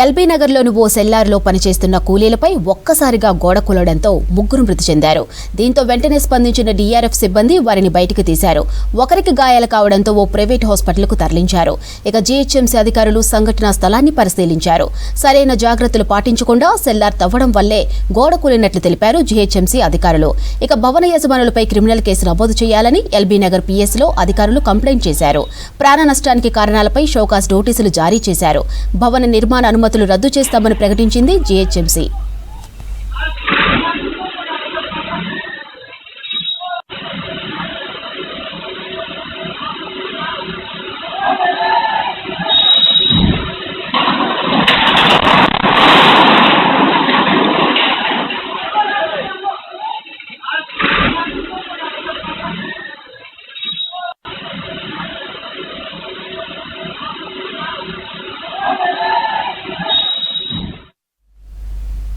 LB నగర్లోని ఓ సెల్లార్లో పనిచేస్తున్న కూలీలపై ఒక్కసారిగా గోడ కూలడంతో ముగ్గురు మృతి చెందారు. దీంతో వెంటనే స్పందించిన డీఆర్ఎఫ్ సిబ్బంది వారిని బయటకు తీశారు. ఒకరికి గాయాలు కావడంతో ఓ ప్రైవేట్ హాస్పిటల్కు తరలించారు. ఇక జీహెచ్ఎంసీ అధికారులు సంఘటనా స్థలాన్ని పరిశీలించారు. సరైన జాగ్రత్తలు పాటించకుండా సెల్లార్ తవ్వడం వల్లే గోడ కూలినట్లు తెలిపారు జీహెచ్ఎంసీ అధికారులు. ఇక భవన యజమానులపై క్రిమినల్ కేసు నమోదు చేయాలని ఎల్బీ నగర్ పీఎస్లో అధికారులు కంప్లైంట్ చేశారు. ప్రాణ నష్టానికి కారణాలపై షోకాజ్ నోటీసులు జారీ చేశారు. భవన నిర్మాణ అనుమతులు రద్దు చేస్తామని ప్రకటించింది జీహెచ్ఎంసీ.